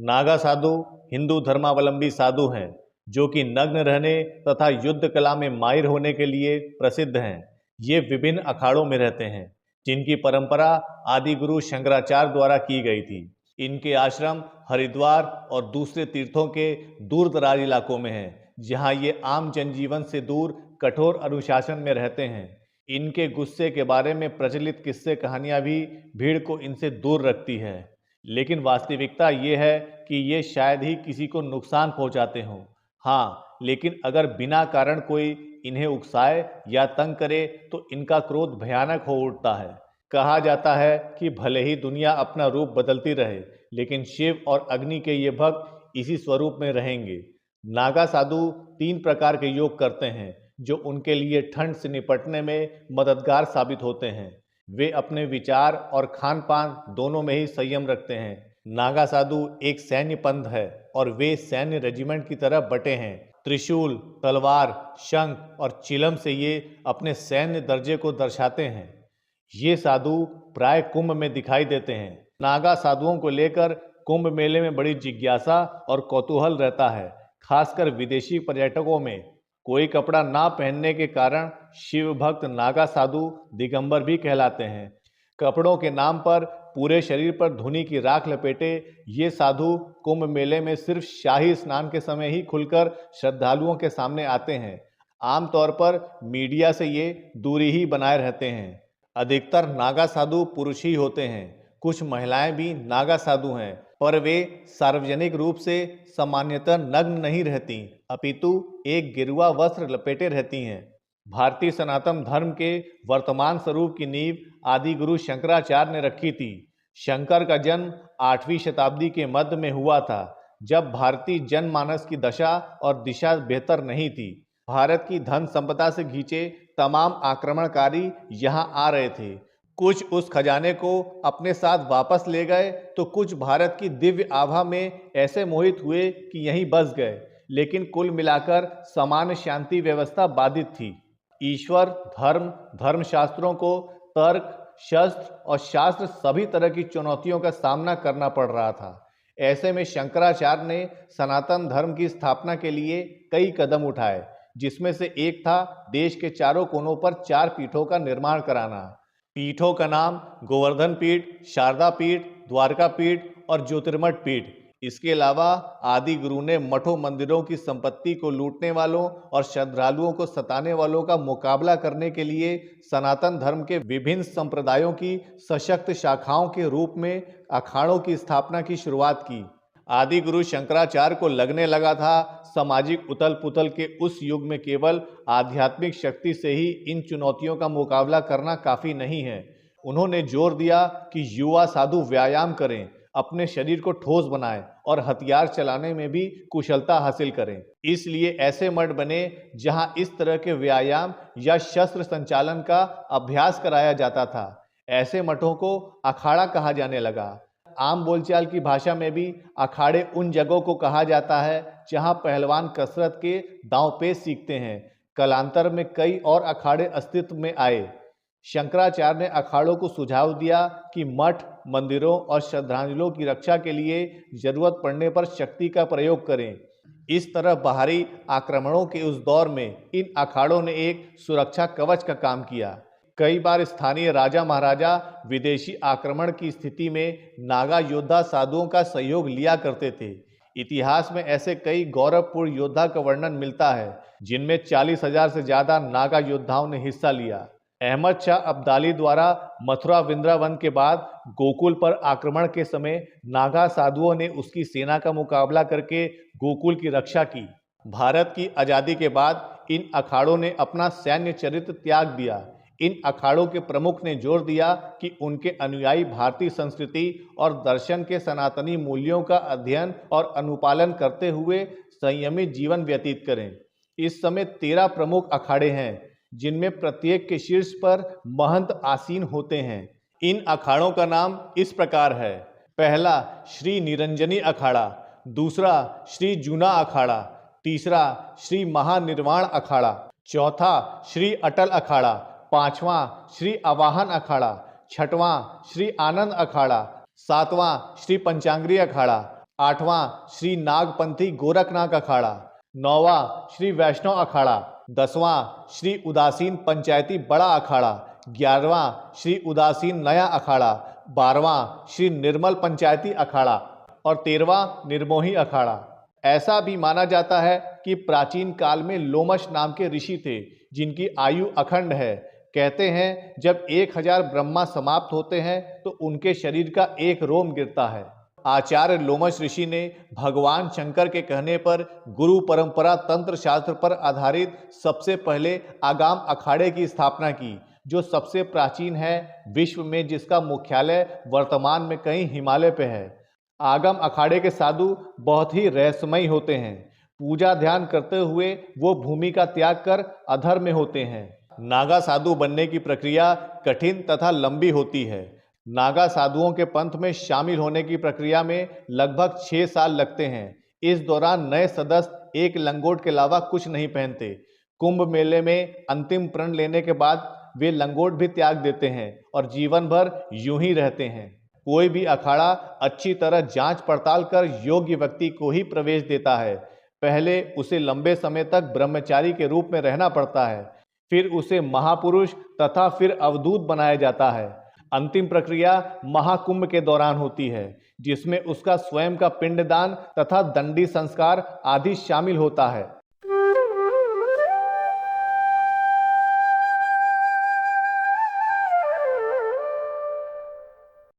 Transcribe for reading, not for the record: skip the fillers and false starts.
नागा साधु हिंदू धर्मावलंबी साधु हैं जो कि नग्न रहने तथा युद्ध कला में माहिर होने के लिए प्रसिद्ध हैं। ये विभिन्न अखाड़ों में रहते हैं जिनकी परंपरा आदि गुरु शंकराचार्य द्वारा की गई थी। इनके आश्रम हरिद्वार और दूसरे तीर्थों के दूर दराज इलाकों में हैं, जहां ये आम जनजीवन से दूर कठोर अनुशासन में रहते हैं। इनके गुस्से के बारे में प्रचलित किस्से कहानियां भी भीड़ को इनसे दूर रखती है, लेकिन वास्तविकता ये है कि ये शायद ही किसी को नुकसान पहुंचाते हों। हाँ, लेकिन अगर बिना कारण कोई इन्हें उकसाए या तंग करे तो इनका क्रोध भयानक हो उठता है। कहा जाता है कि भले ही दुनिया अपना रूप बदलती रहे, लेकिन शिव और अग्नि के ये भक्त इसी स्वरूप में रहेंगे। नागा साधु 3 प्रकार के योग करते हैं जो उनके लिए ठंड से निपटने में मददगार साबित होते हैं। वे अपने विचार और खान पान दोनों में ही संयम रखते हैं। नागा साधु एक सैन्य पंथ है और वे सैन्य रेजिमेंट की तरह बटे हैं। त्रिशूल, तलवार, शंख और चिलम से ये अपने सैन्य दर्जे को दर्शाते हैं। ये साधु प्राय कुंभ में दिखाई देते हैं। नागा साधुओं को लेकर कुंभ मेले में बड़ी जिज्ञासा और कौतूहल रहता है, खासकर विदेशी पर्यटकों में। कोई कपड़ा ना पहनने के कारण शिव भक्त नागा साधु दिगंबर भी कहलाते हैं। कपड़ों के नाम पर पूरे शरीर पर धुनी की राख लपेटे ये साधु कुंभ मेले में सिर्फ शाही स्नान के समय ही खुलकर श्रद्धालुओं के सामने आते हैं। आमतौर पर मीडिया से ये दूरी ही बनाए रहते हैं। अधिकतर नागा साधु पुरुष ही होते हैं। कुछ महिलाएं भी नागा साधु हैं, पर वे सार्वजनिक रूप से सामान्यतः नग्न नहीं रहती, अपितु एक गेरुआ वस्त्र लपेटे रहती हैं। भारतीय सनातन धर्म के वर्तमान स्वरूप की नींव आदि गुरु शंकराचार्य ने रखी थी। शंकर का जन्म 8वीं शताब्दी के मध्य में हुआ था, जब भारतीय जनमानस की दशा और दिशा बेहतर नहीं थी। भारत की धन संपदा से घिंचे तमाम आक्रमणकारी यहाँ आ रहे थे। कुछ उस खजाने को अपने साथ वापस ले गए तो कुछ भारत की दिव्य आभा में ऐसे मोहित हुए कि यहीं बस गए। लेकिन कुल मिलाकर सामान्य शांति व्यवस्था बाधित थी। ईश्वर, धर्म, धर्मशास्त्रों को तर्क, शस्त्र और शास्त्र सभी तरह की चुनौतियों का सामना करना पड़ रहा था। ऐसे में शंकराचार्य ने सनातन धर्म की स्थापना के लिए कई कदम उठाए, जिसमें से एक था देश के चारों कोनों पर 4 पीठों का निर्माण कराना। पीठों का नाम गोवर्धन पीठ, शारदा पीठ, द्वारका पीठ और ज्योतिर्मठ पीठ। इसके अलावा आदि गुरु ने मठों मंदिरों की संपत्ति को लूटने वालों और श्रद्धालुओं को सताने वालों का मुकाबला करने के लिए सनातन धर्म के विभिन्न संप्रदायों की सशक्त शाखाओं के रूप में अखाड़ों की स्थापना की शुरुआत की। आदि गुरु शंकराचार्य को लगने लगा था सामाजिक उथल पुथल के उस युग में केवल आध्यात्मिक शक्ति से ही इन चुनौतियों का मुकाबला करना काफी नहीं है। उन्होंने जोर दिया कि युवा साधु व्यायाम करें, अपने शरीर को ठोस बनाएं और हथियार चलाने में भी कुशलता हासिल करें। इसलिए ऐसे मठ बने जहां इस तरह के व्यायाम या शस्त्र संचालन का अभ्यास कराया जाता था। ऐसे मठों को अखाड़ा कहा जाने लगा। आम बोलचाल की भाषा में भी अखाड़े उन जगहों को कहा जाता है जहां पहलवान कसरत के दांवपेच सीखते हैं। कालांतर में कई और अखाड़े अस्तित्व में आए। शंकराचार्य ने अखाड़ों को सुझाव दिया कि मठ, मंदिरों और श्रद्धालुओं की रक्षा के लिए जरूरत पड़ने पर शक्ति का प्रयोग करें। इस तरह बाहरी आक्रमणों के उस दौर में इन अखाड़ों ने एक सुरक्षा कवच का काम किया। कई बार स्थानीय राजा महाराजा विदेशी आक्रमण की स्थिति में नागा योद्धा साधुओं का सहयोग लिया करते थे। इतिहास में ऐसे कई गौरवपूर्ण योद्धा का वर्णन मिलता है, जिनमें 40,000 से ज्यादा नागा योद्धाओं ने हिस्सा लिया। अहमद शाह अब्दाली द्वारा मथुरा वृंदावन के बाद गोकुल पर आक्रमण के समय नागा साधुओं ने उसकी सेना का मुकाबला करके गोकुल की रक्षा की। भारत की आजादी के बाद इन अखाड़ों ने अपना सैन्य चरित्र त्याग दिया। इन अखाड़ों के प्रमुख ने जोर दिया कि उनके अनुयायी भारतीय संस्कृति और दर्शन के सनातनी मूल्यों का अध्ययन और अनुपालन करते हुए संयमित जीवन व्यतीत करें। इस समय 13 प्रमुख अखाड़े हैं, जिनमें प्रत्येक के शीर्ष पर महंत आसीन होते हैं। इन अखाड़ों का नाम इस प्रकार है। पहला श्री निरंजनी अखाड़ा, दूसरा श्री जूना अखाड़ा, तीसरा श्री महानिर्वाण अखाड़ा, चौथा श्री अटल अखाड़ा, पांचवां श्री आवाहन अखाड़ा, छठवां श्री आनंद अखाड़ा, सातवां श्री पंचांगरी अखाड़ा, 8वां श्री नागपंथी गोरखनाथ अखाड़ा, 9वां श्री वैष्णव अखाड़ा, 10वां श्री उदासीन पंचायती बड़ा अखाड़ा, 11वां श्री उदासीन नया अखाड़ा, 12वां श्री निर्मल पंचायती अखाड़ा और 13वां निर्मोही अखाड़ा। ऐसा भी माना जाता है कि प्राचीन काल में लोमश नाम के ऋषि थे जिनकी आयु अखंड है। कहते हैं जब 1000 ब्रह्मा समाप्त होते हैं तो उनके शरीर का एक रोम गिरता है। आचार्य लोमश ऋषि ने भगवान शंकर के कहने पर गुरु परंपरा तंत्र शास्त्र पर आधारित सबसे पहले आगाम अखाड़े की स्थापना की, जो सबसे प्राचीन है विश्व में, जिसका मुख्यालय वर्तमान में कहीं हिमालय पे है। आगम अखाड़े के साधु बहुत ही रहस्यमयी होते हैं। पूजा ध्यान करते हुए वो भूमि का त्याग कर अधर में होते हैं। नागा साधु बनने की प्रक्रिया कठिन तथा लंबी होती है। नागा साधुओं के पंथ में शामिल होने की प्रक्रिया में लगभग 6 साल लगते हैं। इस दौरान नए सदस्य एक लंगोट के अलावा कुछ नहीं पहनते। कुंभ मेले में अंतिम प्रण लेने के बाद वे लंगोट भी त्याग देते हैं और जीवन भर यूं ही रहते हैं। कोई भी अखाड़ा अच्छी तरह जांच पड़ताल कर योग्य व्यक्ति को ही प्रवेश देता है। पहले उसे लंबे समय तक ब्रह्मचारी के रूप में रहना पड़ता है, फिर उसे महापुरुष तथा फिर अवधूत बनाया जाता है। अंतिम प्रक्रिया महाकुंभ के दौरान होती है, जिसमें उसका स्वयं का पिंडदान तथा दंडी संस्कार आदि शामिल होता है।